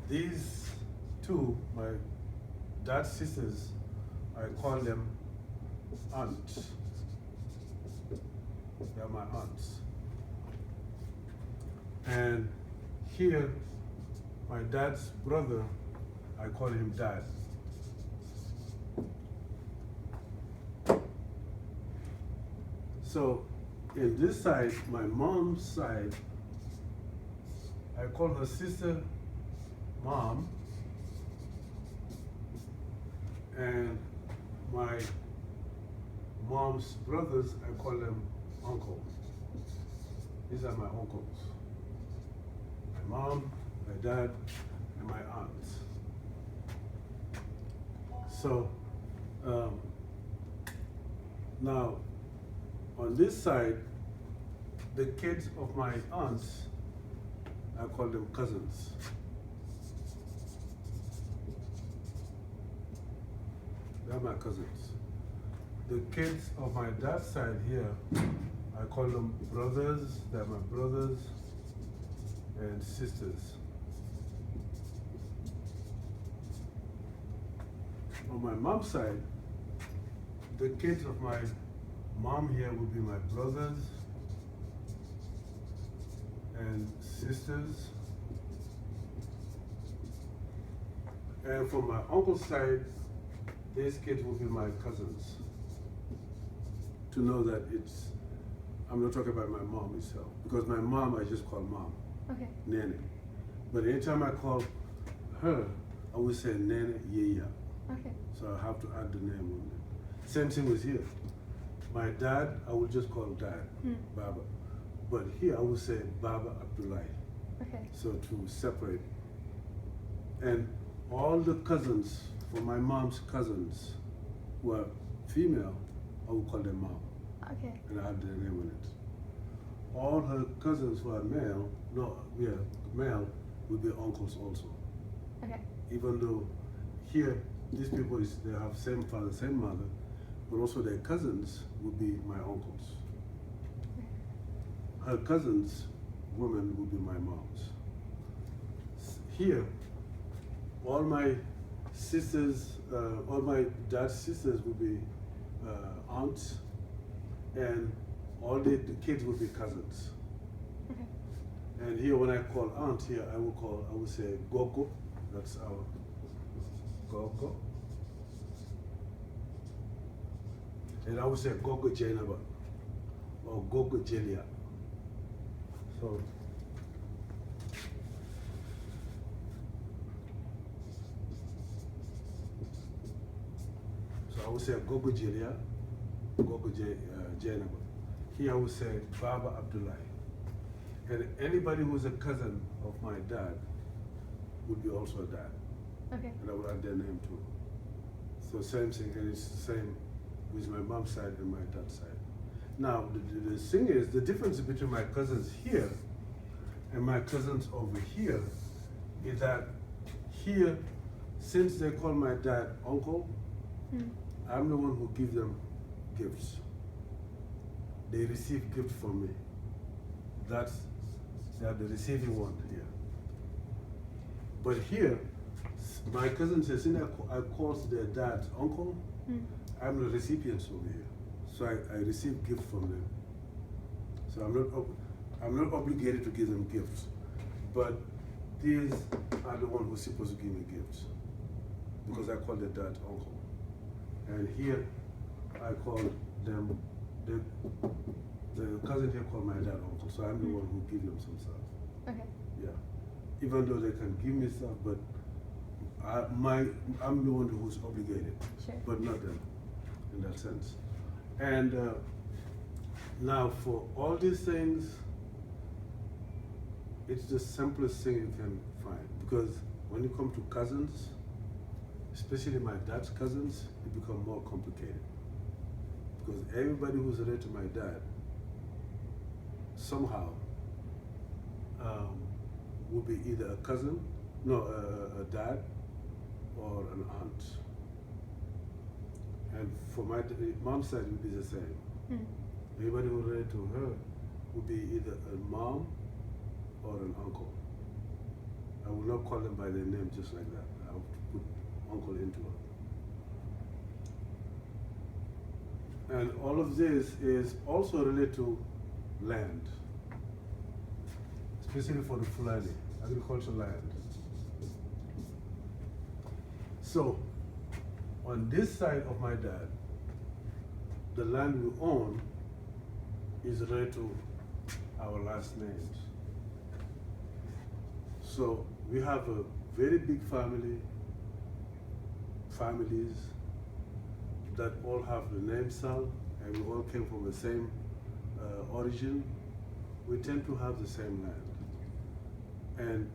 these two, my dad's sisters, I call them aunts. They're my aunts. And here, my dad's brother, I call him dad. So, in this side, my mom's side, I call her sister mom, and my mom's brothers, I call them uncle. These are my uncles. My mom, my dad, and my aunts. So, now, on this side, the kids of my aunts, I call them cousins. They're my cousins. The kids of my dad's side here, I call them brothers. They're my brothers and sisters. On my mom's side, the kids of my mom here will be my brothers and sisters. And from my uncle's side, these kids will be my cousins. To know that I'm not talking about my mom itself. Because my mom, I just call mom. Okay. Nene. But anytime I call her, I will say Nene Yeya. Okay. So I have to add the name on it. Same thing with here. My dad, I will just call dad, Baba. But here I will say Baba Abdullahi. Okay. So to separate. And all the cousins, for my mom's cousins, who are female, I will call them mom. Okay. And I add their name on it. All her cousins who are male, male, will be uncles also. Okay. Even though here, these people, they have same father, same mother, but also their cousins will be my uncles. Her cousins, women, will be my moms. Here, all my sisters, all my dad's sisters will be aunts, and all the kids will be cousins. Okay. And here, when I call aunt, here I will say Gogo. That's our Gogo. And I will say Gogo Jainaba or Gogo Jelia. So, I will say Gogo Jelia, Gogo Jainaba. Here I will say Baba Abdullahi. And anybody who's a cousin of my dad would be also a dad. Okay. And I will add their name too. So same thing, and it's the same with my mom's side and my dad's side. Now, the thing is, the difference between my cousins here and my cousins over here is that here, since they call my dad uncle, I'm the one who gives them gifts. They receive gifts from me. They are the receiving one here. But here, my cousin says, I call their dad uncle, I'm the recipient over here. So I receive gifts from them. So I'm not obligated to give them gifts. But these are the ones who's supposed to give me gifts. Because I call their dad uncle. And here, I call them, the cousin here called my dad uncle. So I'm the one who gives them some stuff. Okay. Yeah. Even though they can give me stuff, but I'm the one who's obligated. Sure. But not them, in that sense. And now for all these things, it's the simplest thing you can find. Because when you come to cousins, especially my dad's cousins, it becomes more complicated. Because everybody who's related to my dad, somehow, will be either a cousin, a dad, or an aunt. And for my mom's side, it would be the same. Everybody who related to her would be either a mom or an uncle. I will not call them by their name just like that. I will put uncle into it. And all of this is also related to land, especially for the Fulani, agricultural land. So, on this side of my dad, the land we own is related to our last names. So, we have a very big families that all have the name Sall, and we all came from the same origin. We tend to have the same land. And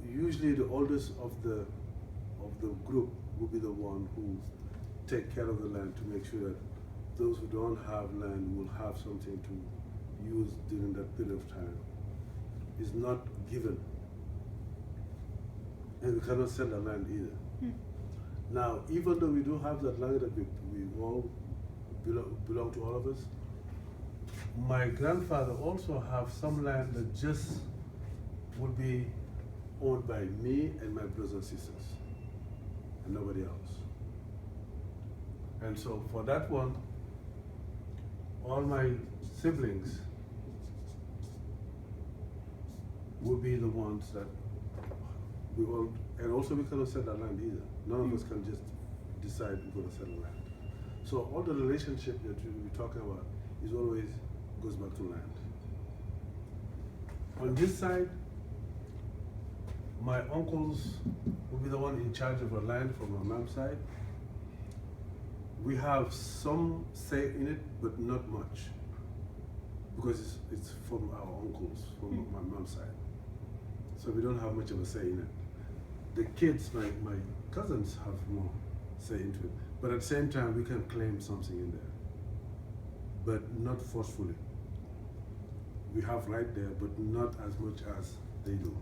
usually the oldest of the group will be the one who take care of the land to make sure that those who don't have land will have something to use during that period of time. It's not given. And we cannot sell the land either. Now, even though we do have that land that we all belong to all of us, my grandfather also have some land that just would be owned by me and my brothers and sisters, and nobody else. And so for that one, all my siblings will be the ones that we all, and also we cannot sell that land either. None of us can just decide we're going to sell the land. So all the relationship that we're talking about is always goes back to land. On this side, my uncles will be the one in charge of the land from my mom's side. We have some say in it, but not much, because it's from our uncles, from my mom's side. So we don't have much of a say in it. The kids, my cousins, have more say into it. But at the same time, we can claim something in there, but not forcefully. We have right there, but not as much as they do.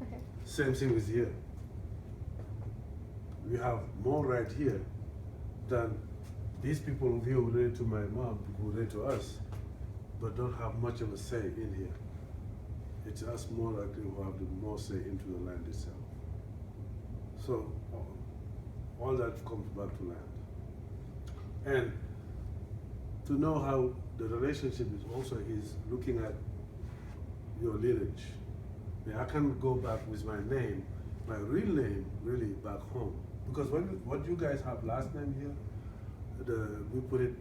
Okay. Same thing with here. We have more right here than these people who are related to my mom, who relate to us, but don't have much of a say in here. It's us more likely who have the more say into the land itself. So all that comes back to land. And to know how the relationship is also is looking at your lineage. Yeah, I can go back with my name, my real name, really back home. Because what you guys have last name here, we put it,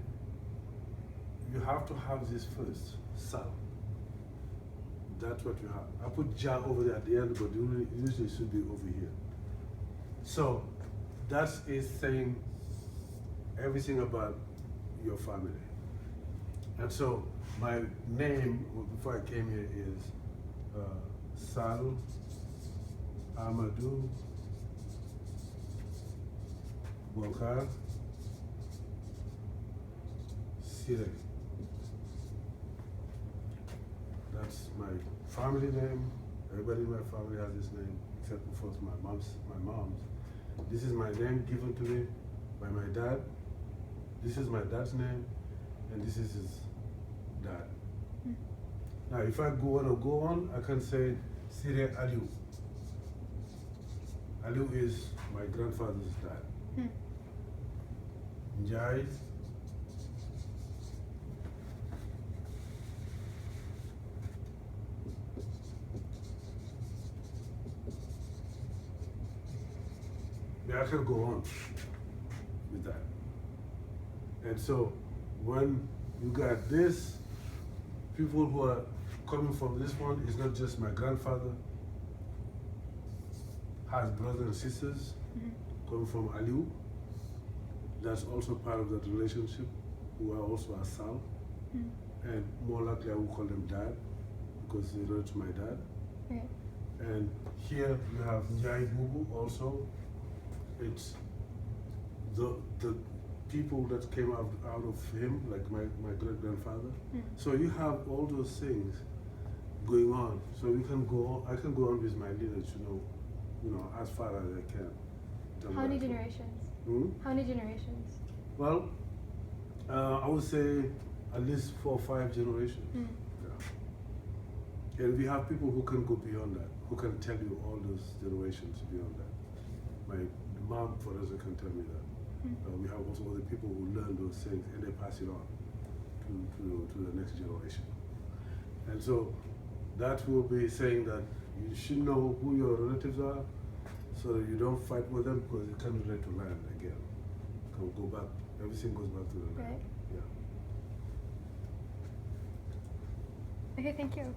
you have to have this first, Sall. That's what you have. I put Ja over there at the end, but usually it should be over here. So that is saying everything about your family. And so my name before I came here is Sall Amadou Bokar Sire. That's my family name. Everybody in my family has this name, except of course my mom's. This is my name given to me by my dad. This is my dad's name, and this is his dad. Now, if I want to go on, I can say Sire Aliou. Aliou is my grandfather's dad. Njai. Yeah, I can go on with that. And so when you got this, people who are coming from this one is not just my grandfather, has brothers and sisters coming from Aliou. That's also part of that relationship, who are also a Sall. And more likely I will call them dad, because they relate to my dad. Okay. And here you have Njai Bubu also. It's the people that came out of him, like my great-grandfather. So you have all those things going on. So you can go on, I can go on with my lineage, you know, as far as I can. How many generations? How many generations? Well, I would say at least 4 or 5 generations. Yeah. And we have people who can go beyond that. who can tell you all those generations beyond that. My mom, for instance, can tell me that. We have also other people who learn those things and they pass it on to the next generation. And so that will be saying that you should know who your relatives are so that you don't fight with them because it can relate to land again. Can go back, everything goes back to the land. Right. Yeah. Okay, thank you.